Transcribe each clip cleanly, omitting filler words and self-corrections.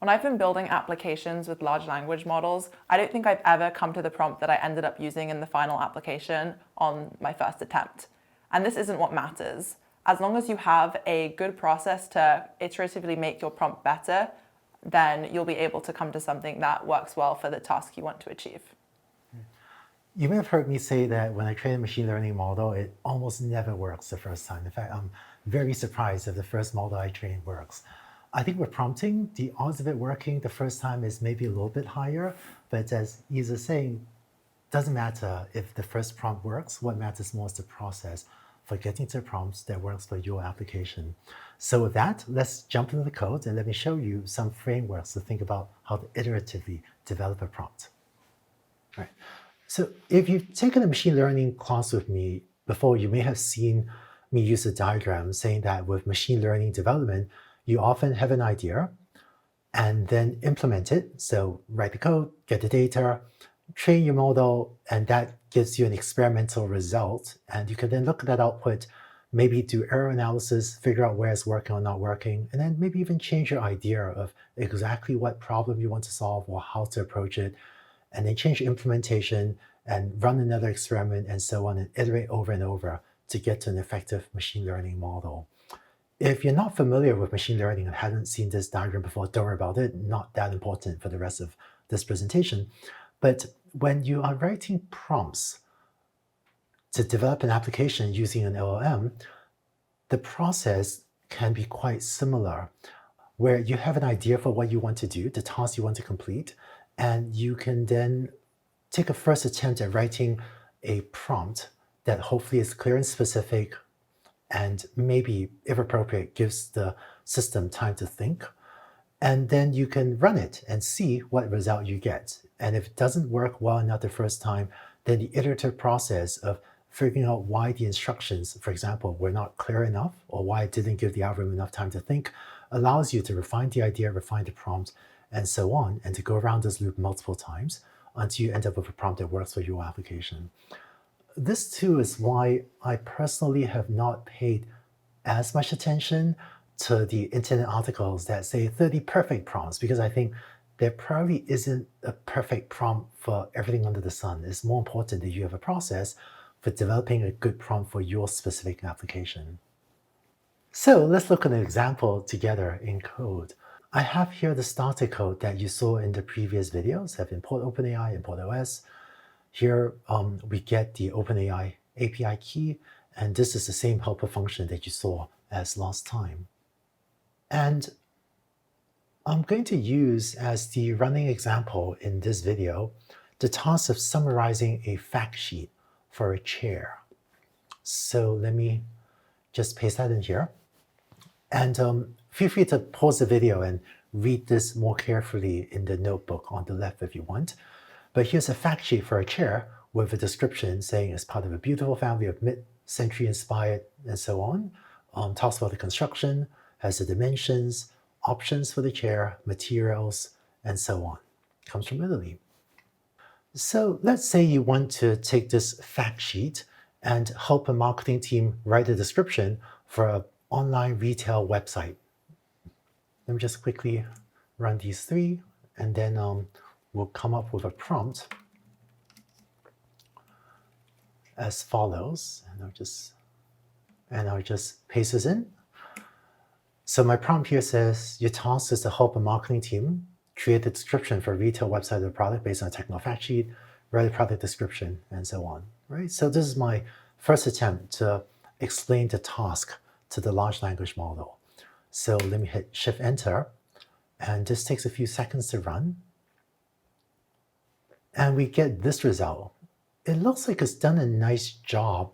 When I've been building applications with large language models, I don't think I've ever come to the prompt that I ended up using in the final application on my first attempt. And this isn't what matters. As long as you have a good process to iteratively make your prompt better, then you'll be able to come to something that works well for the task you want to achieve. You may have heard me say that when I train a machine learning model, it almost never works the first time. In fact, I'm very surprised if the first model I train works. I think with prompting, the odds of it working the first time is maybe a little bit higher, but as Isa is saying, doesn't matter if the first prompt works. What matters more is the process for getting to prompts that works for your application. So with that, let's jump into the code and let me show you some frameworks to think about how to iteratively develop a prompt. All right. So if you've taken a machine learning class with me before, you may have seen me use a diagram saying that with machine learning development, you often have an idea and then implement it. So write the code, get the data, train your model, and that gives you an experimental result. And you can then look at that output, maybe do error analysis, figure out where it's working or not working, and then maybe even change your idea of exactly what problem you want to solve or how to approach it, and then change implementation and run another experiment and so on, and iterate over and over to get to an effective machine learning model. If you're not familiar with machine learning and haven't seen this diagram before, don't worry about it, not that important for the rest of this presentation. But when you are writing prompts to develop an application using an LLM, the process can be quite similar, where you have an idea for what you want to do, the task you want to complete, and you can then take a first attempt at writing a prompt that hopefully is clear and specific, and maybe, if appropriate, gives the system time to think. And then you can run it and see what result you get. And if it doesn't work well enough the first time, then the iterative process of figuring out why the instructions, for example, were not clear enough, or why it didn't give the algorithm enough time to think, allows you to refine the idea, refine the prompt, and so on, and to go around this loop multiple times until you end up with a prompt that works for your application. This too is why I personally have not paid as much attention to the internet articles that say 30 perfect prompts, because I think there probably isn't a perfect prompt for everything under the sun. It's more important that you have a process for developing a good prompt for your specific application. So let's look at an example together in code. I have here the starter code that you saw in the previous videos. I have import OpenAI, import OS. Here we get the OpenAI API key, and this is the same helper function that you saw as last time. And I'm going to use as the running example in this video the task of summarizing a fact sheet for a chair. So let me just paste that in here. And feel free to pause the video and read this more carefully in the notebook on the left if you want. But here's a fact sheet for a chair with a description saying it's part of a beautiful family of mid-century inspired and so on. Talks about the construction, has the dimensions, options for the chair, materials, and so on. Comes from Italy. So let's say you want to take this fact sheet and help a marketing team write a description for an online retail website. Let me just quickly run these three, and then we'll come up with a prompt as follows. And I'll just paste this in. So my prompt here says, your task is to help a marketing team create the description for a retail website of the product based on a technical fact sheet, write a product description, and so on. Right? So this is my first attempt to explain the task to the large language model. So let me hit Shift Enter, and this takes a few seconds to run. And we get this result. It looks like it's done a nice job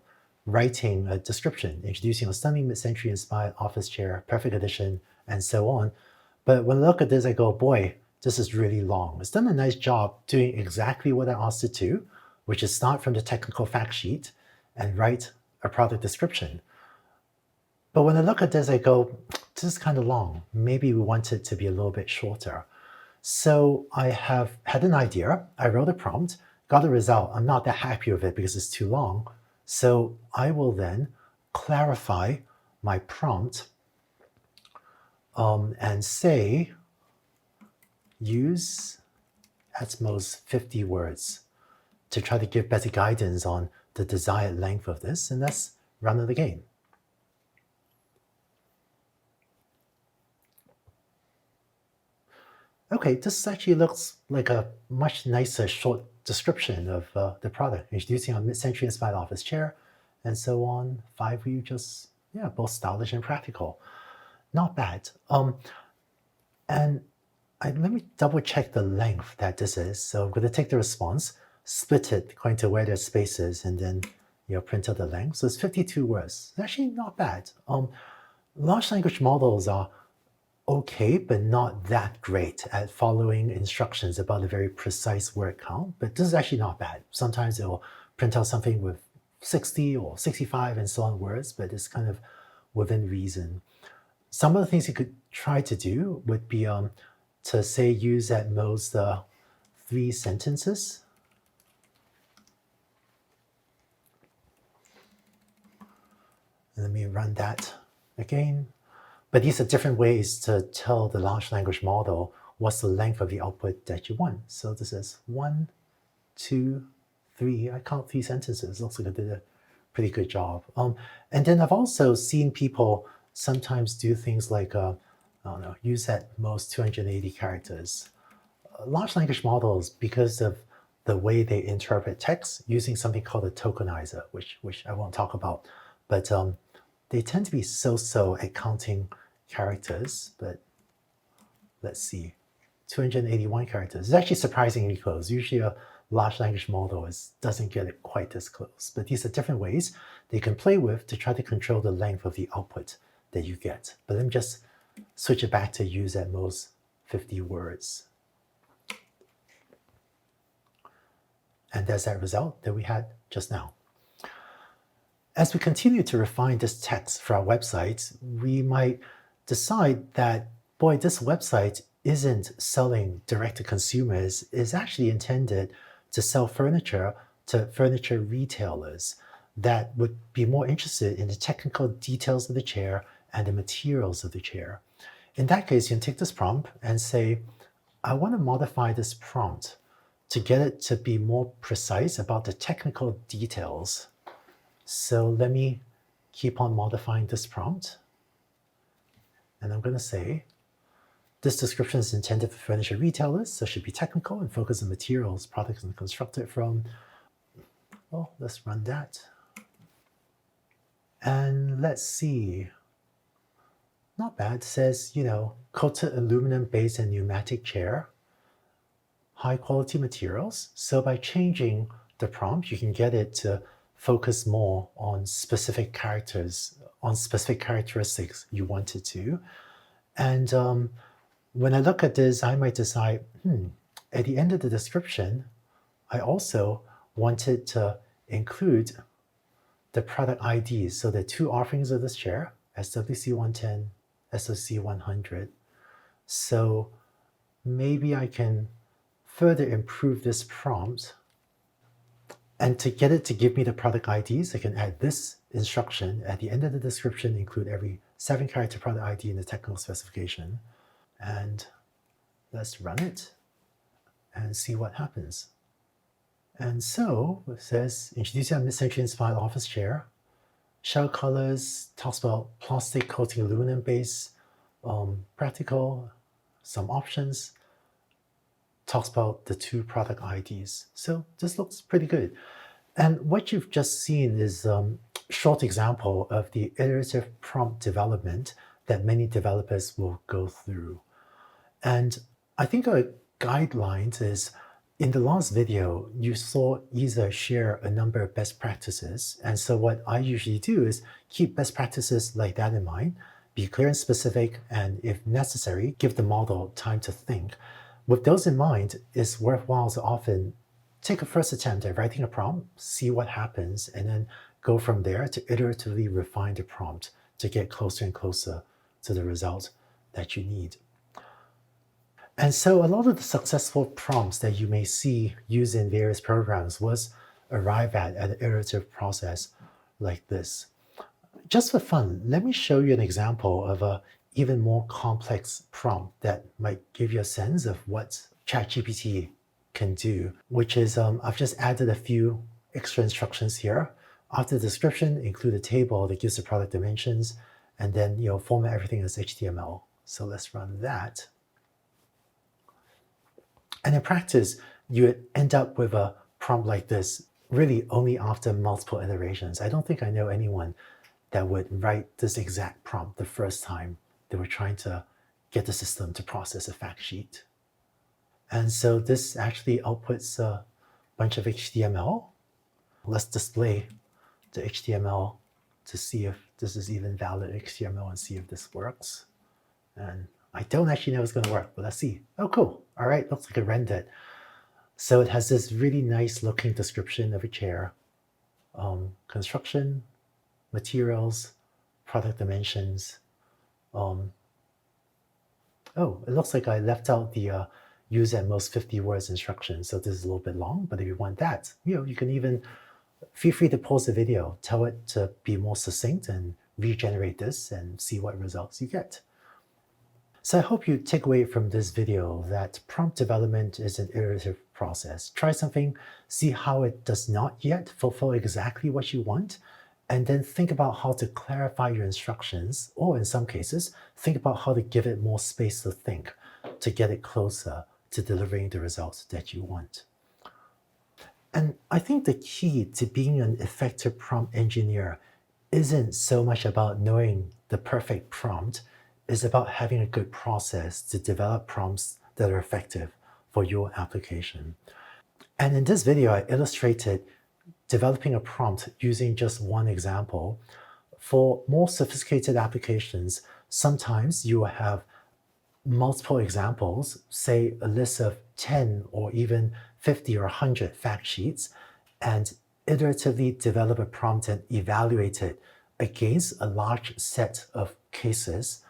writing a description, introducing a stunning mid-century inspired office chair, perfect edition, and so on. But when I look at this, I go, boy, this is really long. It's done a nice job doing exactly what I asked it to, which is start from the technical fact sheet and write a product description. But when I look at this, I go, this is kind of long. Maybe we want it to be a little bit shorter. So I have had an idea. I wrote a prompt, got a result. I'm not that happy with it because it's too long. So I will then clarify my prompt and say, use at most 50 words to try to give better guidance on the desired length of this, and let's run it again. Okay, this actually looks like a much nicer short description of the product. Introducing our mid-century inspired office chair, and so on. 5 view, just, yeah, both stylish and practical. Not bad. And let me double check the length that this is. So I'm going to take the response, split it according to where there's spaces, and then print out the length. So it's 52 words. It's actually not bad. Large language models are okay, but not that great at following instructions about a very precise word count. But this is actually not bad. Sometimes it will print out something with 60 or 65 and so on words, but it's kind of within reason. Some of the things you could try to do would be to say use at most 3 sentences. And let me run that again. But these are different ways to tell the large language model what's the length of the output that you want. So this is 1, 2, 3. I count 3 sentences. Looks like I did a pretty good job. And then I've also seen people sometimes do things like, I don't know, use at most 280 characters. Large language models, because of the way they interpret text, using something called a tokenizer, which I won't talk about, but they tend to be so-so at counting characters, but let's see, 281 characters. It's actually surprisingly close. Usually a large language model doesn't get it quite this close, but these are different ways they can play with to try to control the length of the output that you get. But let me just switch it back to use at most 50 words. And there's that result that we had just now. As we continue to refine this text for our website, we might decide that, boy, this website isn't selling direct to consumers, it's actually intended to sell furniture to furniture retailers that would be more interested in the technical details of the chair and the materials of the chair. In that case, you can take this prompt and say, I want to modify this prompt to get it to be more precise about the technical details. So let me keep on modifying this prompt. And I'm going to say, this description is intended for furniture retailers, so it should be technical and focus on materials products are constructed from. Well, let's run that. And let's see. Not bad. It says, coated aluminum base and pneumatic chair, high quality materials. So by changing the prompt, you can get it to focus more on specific characters, on specific characteristics you want it to. And when I look at this, I might decide, at the end of the description, I also wanted to include the product IDs. So the 2 offerings of this chair, SWC110, SOC100. So maybe I can further improve this prompt. And to get it to give me the product IDs, I can add this instruction at the end of the description, include every 7-character product ID in the technical specification. And let's run it and see what happens. And so it says, introducing a mid-century inspired office chair, shell colors, talks about plastic coating aluminum base, practical, some options, talks about the 2 product IDs. So this looks pretty good. And what you've just seen is a short example of the iterative prompt development that many developers will go through. And I think a guideline is, in the last video, you saw Isa share a number of best practices. And so what I usually do is keep best practices like that in mind, be clear and specific, and if necessary, give the model time to think. With those in mind, it's worthwhile to often take a first attempt at writing a prompt, see what happens, and then go from there to iteratively refine the prompt to get closer and closer to the result that you need. And so a lot of the successful prompts that you may see used in various programs was arrived at an iterative process like this. Just for fun, let me show you an example of a even more complex prompt that might give you a sense of what ChatGPT can do, which is I've just added a few extra instructions here. After the description, include a table that gives the product dimensions, and then format everything as HTML. So let's run that. And in practice, you would end up with a prompt like this really only after multiple iterations. I don't think I know anyone that would write this exact prompt the first time they were trying to get the system to process a fact sheet. And so this actually outputs a bunch of HTML. Let's display the HTML to see if this is even valid HTML and see if this works. And I don't actually know if it's going to work, but let's see. Oh, cool. All right, looks like it rendered. So it has this really nice looking description of a chair, construction, materials, product dimensions. Oh, it looks like I left out the use at most 50 words instruction. So this is a little bit long, but if you want that, you can even feel free to pause the video, tell it to be more succinct and regenerate this and see what results you get. So I hope you take away from this video that prompt development is an iterative process. Try something, see how it does not yet fulfill exactly what you want, and then think about how to clarify your instructions, or in some cases, think about how to give it more space to think to get it closer to delivering the results that you want. And I think the key to being an effective prompt engineer isn't so much about knowing the perfect prompt, it's about having a good process to develop prompts that are effective for your application. And in this video, I illustrated developing a prompt using just one example. For more sophisticated applications, sometimes you will have multiple examples, say a list of 10 or even 50 or 100 fact sheets, and iteratively develop a prompt and evaluate it against a large set of cases.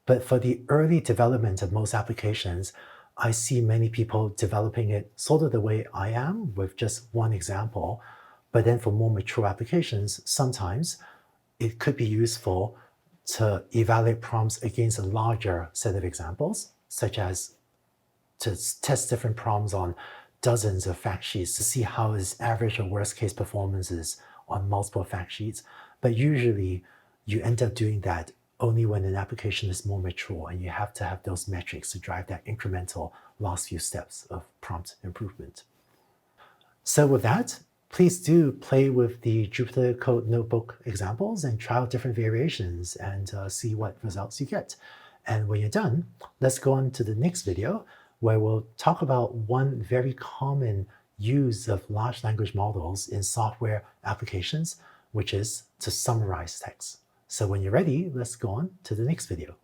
But for the early development of most applications, I see many people developing it sort of the way I am, with just one example. But then for more mature applications, sometimes it could be useful to evaluate prompts against a larger set of examples, such as to test different prompts on dozens of fact sheets to see how its average or worst case performance is on multiple fact sheets. But usually you end up doing that only when an application is more mature and you have to have those metrics to drive that incremental last few steps of prompt improvement. So with that, please do play with the Jupyter Code Notebook examples and try out different variations and see what results you get. And when you're done, let's go on to the next video where we'll talk about one very common use of large language models in software applications, which is to summarize text. So when you're ready, let's go on to the next video.